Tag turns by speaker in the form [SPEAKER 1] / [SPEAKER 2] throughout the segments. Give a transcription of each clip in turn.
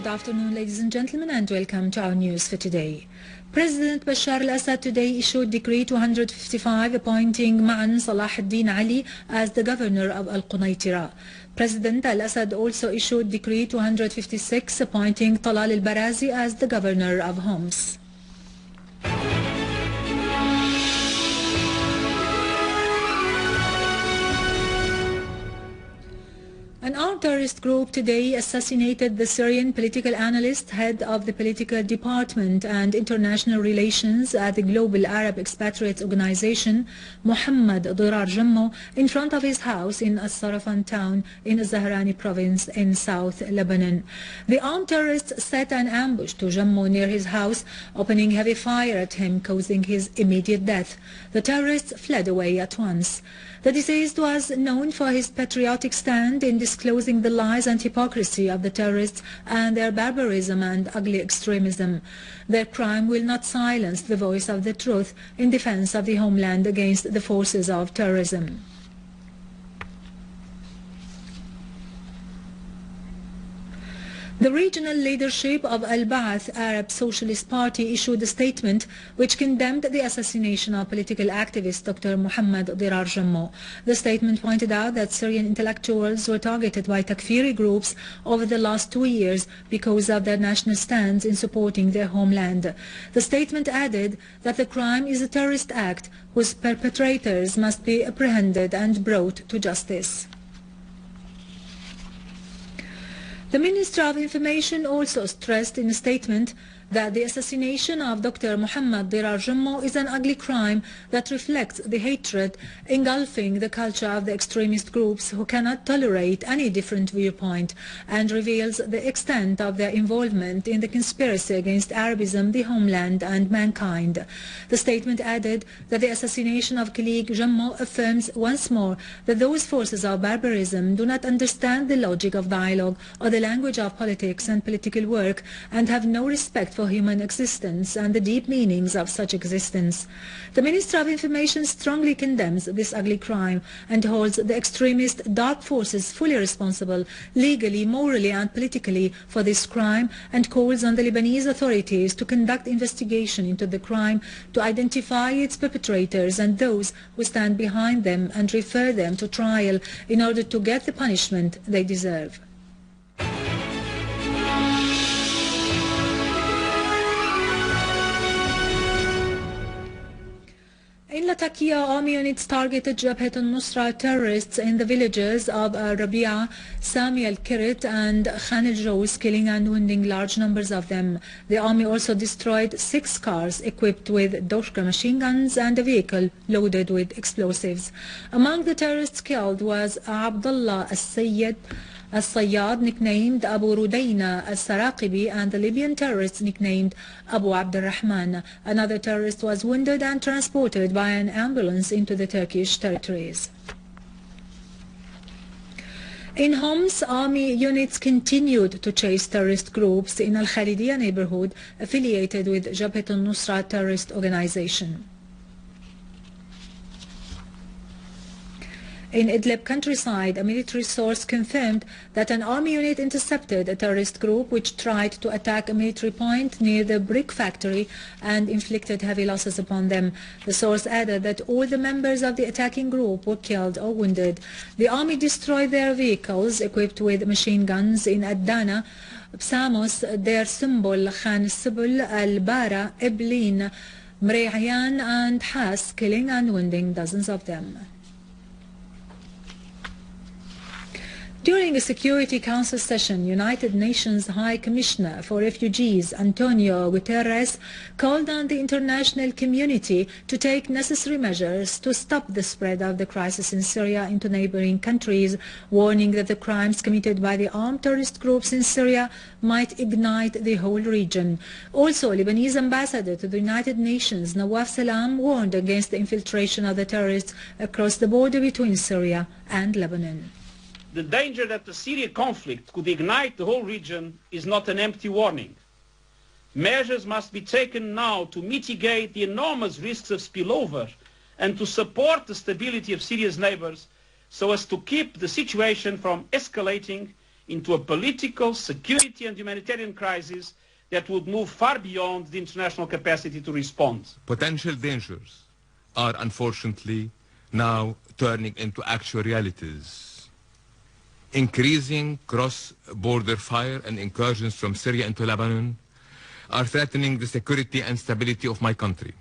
[SPEAKER 1] Good afternoon, ladies and gentlemen, and welcome to our news for today. President Bashar al-Assad today issued Decree 255 appointing Ma'an Salah ad-Din Ali as the governor of al-Quneitra. President al-Assad also issued Decree 256 appointing Talal al-Barazi as the governor of Homs. An armed terrorist group today assassinated the Syrian political analyst, head of the political department and international relations at the Global Arab Expatriates Organization, Mohammad Jammo, in front of his house in al-Sarafan town in Zahrani province in South Lebanon. The armed terrorists set an ambush to Jammo near his house, opening heavy fire at him, causing his immediate death. The terrorists fled away at once. The deceased was known for his patriotic stand in disclosing the lies and hypocrisy of the terrorists and their barbarism and ugly extremism. Their crime will not silence the voice of the truth in defense of the homeland against the forces of terrorism. The regional leadership of Al-Ba'ath Arab Socialist Party issued a statement which condemned the assassination of political activist Dr. Mohammad Jammo. The statement pointed out that Syrian intellectuals were targeted by Takfiri groups over the last 2 years because of their national stands in supporting their homeland. The statement added that the crime is a terrorist act whose perpetrators must be apprehended and brought to justice. The Minister of Information also stressed in a statement that the assassination of Dr. Mohammad Jammo is an ugly crime that reflects the hatred engulfing the culture of the extremist groups who cannot tolerate any different viewpoint, and reveals the extent of their involvement in the conspiracy against Arabism, the homeland and mankind. The statement added that the assassination of colleague Jammo affirms once more that those forces of barbarism do not understand the logic of dialogue or the language of politics and political work, and have no respect for human existence and the deep meanings of such existence. The Minister of Information strongly condemns this ugly crime and holds the extremist dark forces fully responsible, legally, morally and politically, for this crime, and calls on the Lebanese authorities to conduct investigation into the crime, to identify its perpetrators and those who stand behind them, and refer them to trial in order to get the punishment they deserve. In Latakia, army units targeted Jabhat al-Nusra terrorists in the villages of Rabia, Sami al-Kirit and Khan al-Jous, killing and wounding large numbers of them. The army also destroyed 6 cars equipped with Doshka machine guns and a vehicle loaded with explosives. Among the terrorists killed was Abdullah al-Sayyad, nicknamed Abu Rudaina al-Saraqibi, and the Libyan terrorist nicknamed Abu Abdurrahman. Another terrorist was wounded and transported by an ambulance into the Turkish territories. In Homs, army units continued to chase terrorist groups in al-Khalidiyya neighborhood affiliated with Jabhat al-Nusra terrorist organization. In Idlib countryside, a military source confirmed that an army unit intercepted a terrorist group which tried to attack a military point near the brick factory and inflicted heavy losses upon them. The source added that all the members of the attacking group were killed or wounded. The army destroyed their vehicles equipped with machine guns in Adana, Samos, Deir Sumbul, Khan Sibul, Al-Bara, Iblin, Mreyyan and Has, killing and wounding dozens of them. During a Security Council session, United Nations High Commissioner for Refugees Antonio Guterres called on the international community to take necessary measures to stop the spread of the crisis in Syria into neighboring countries, warning that the crimes committed by the armed terrorist groups in Syria might ignite the whole region. Also, Lebanese ambassador to the United Nations Nawaf Salam warned against the infiltration of the terrorists across the border between Syria and Lebanon.
[SPEAKER 2] The danger that the Syrian conflict could ignite the whole region is not an empty warning. Measures must be taken now to mitigate the enormous risks of spillover and to support the stability of Syria's neighbors so as to keep the situation from escalating into a political, security and humanitarian crisis that would move far beyond the international capacity to respond.
[SPEAKER 3] Potential dangers are unfortunately now turning into actual realities. Increasing cross-border fire and incursions from Syria into Lebanon are threatening the security and stability of my country.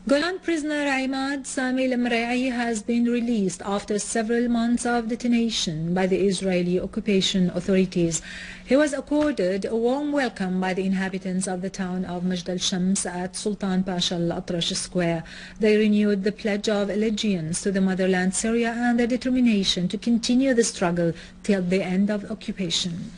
[SPEAKER 1] Golan prisoner Imad Sami al-Mra'i has been released after several months of detention by the Israeli occupation authorities. He was accorded a warm welcome by the inhabitants of the town of Majd al-Shams at Sultan Pasha al-Atrash Square. They renewed the pledge of allegiance to the motherland Syria and their determination to continue the struggle till the end of occupation.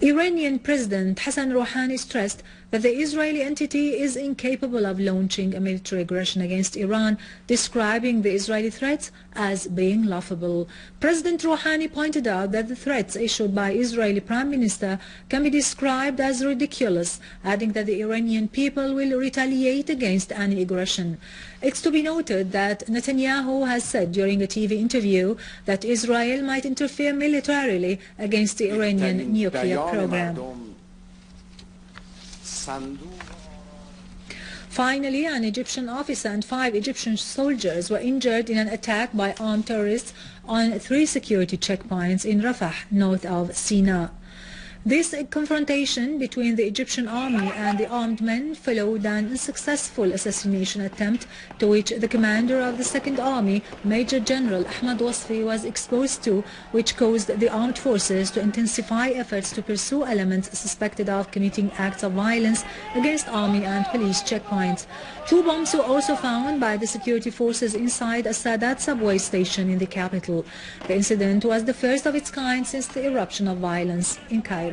[SPEAKER 1] Iranian President Hassan Rouhani stressed that the Israeli entity is incapable of launching a military aggression against Iran, describing the Israeli threats as being laughable. President Rouhani pointed out that the threats issued by Israeli Prime Minister can be described as ridiculous, adding that the Iranian people will retaliate against any aggression. It's to be noted that Netanyahu has said during a TV interview that Israel might interfere militarily against the Iranian nuclear program. Finally, an Egyptian officer and 5 Egyptian soldiers were injured in an attack by armed terrorists on 3 security checkpoints in Rafah, north of Sinai. This confrontation between the Egyptian army and the armed men followed an unsuccessful assassination attempt to which the commander of the Second Army, Major General Ahmad Wasfi, was exposed to, which caused the armed forces to intensify efforts to pursue elements suspected of committing acts of violence against army and police checkpoints. 2 bombs were also found by the security forces inside a Sadat subway station in the capital. The incident was the first of its kind since the eruption of violence in Cairo.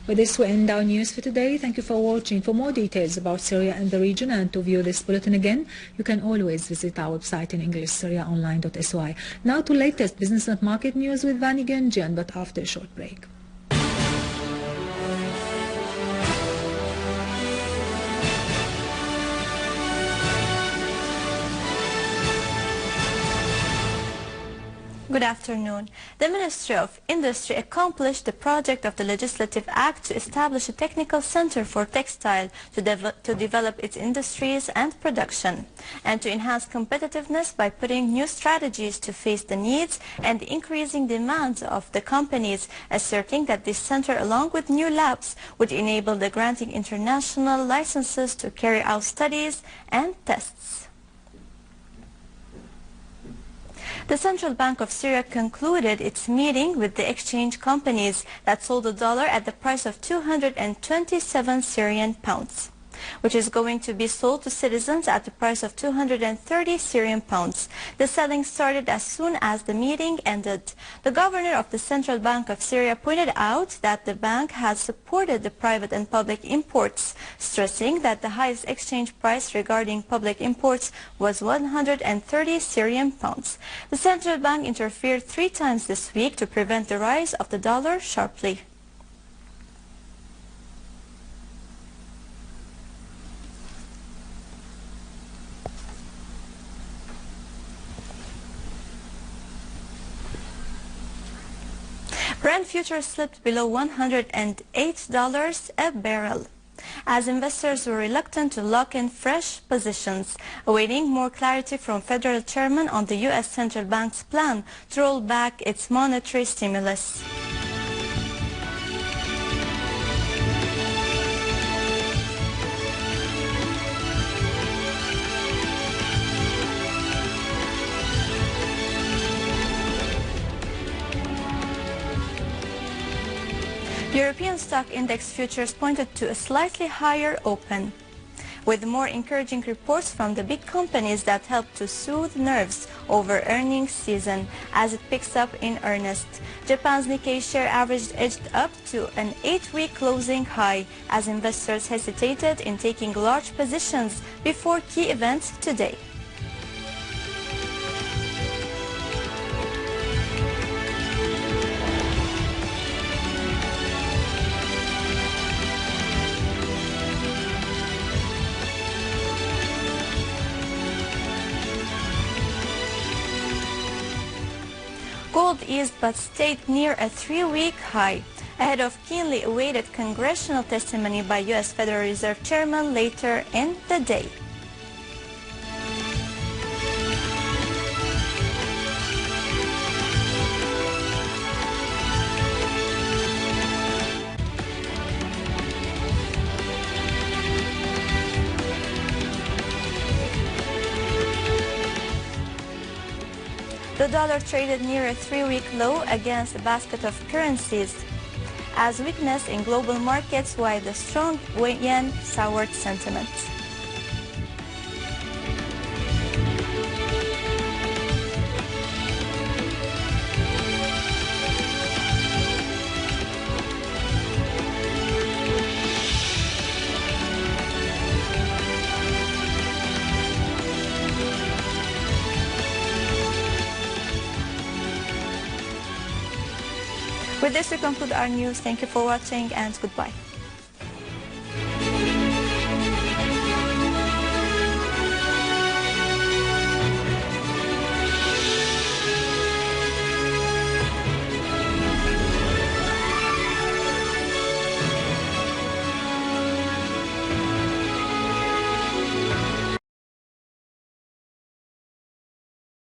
[SPEAKER 1] With this, we end our news for today. Thank you for watching. For more details about Syria and the region and to view this bulletin again, you can always visit our website in English, syriaonline.sy. Now to latest business and market news with Vani Genjian, but after a short break.
[SPEAKER 4] Good afternoon. The Ministry of Industry accomplished the project of the Legislative Act to establish a technical center for textile to develop its industries and production, and to enhance competitiveness by putting new strategies to face the needs and the increasing demands of the companies, asserting that this center, along with new labs, would enable the granting international licenses to carry out studies and tests. The Central Bank of Syria concluded its meeting with the exchange companies that sold the dollar at the price of 227 Syrian pounds, which is going to be sold to citizens at the price of 230 Syrian pounds. The selling started as soon as the meeting ended. The governor of the Central Bank of Syria pointed out that the bank has supported the private and public imports, stressing that the highest exchange price regarding public imports was 130 Syrian pounds. The Central Bank interfered 3 times this week to prevent the rise of the dollar sharply. Brent futures slipped below $108 a barrel, as investors were reluctant to lock in fresh positions, awaiting more clarity from Federal Chairman on the U.S. Central Bank's plan to roll back its monetary stimulus. European stock index futures pointed to a slightly higher open, with more encouraging reports from the big companies that help to soothe nerves over earnings season as it picks up in earnest. Japan's Nikkei share average edged up to an 8-week closing high as investors hesitated in taking large positions before key events today. Gold eased but stayed near a 3-week high, ahead of keenly awaited congressional testimony by U.S. Federal Reserve Chairman later in the day. The dollar traded near a 3-week low against a basket of currencies, as weakness in global markets while the strong yen soured sentiment. With this, we conclude our news. Thank you for watching and goodbye.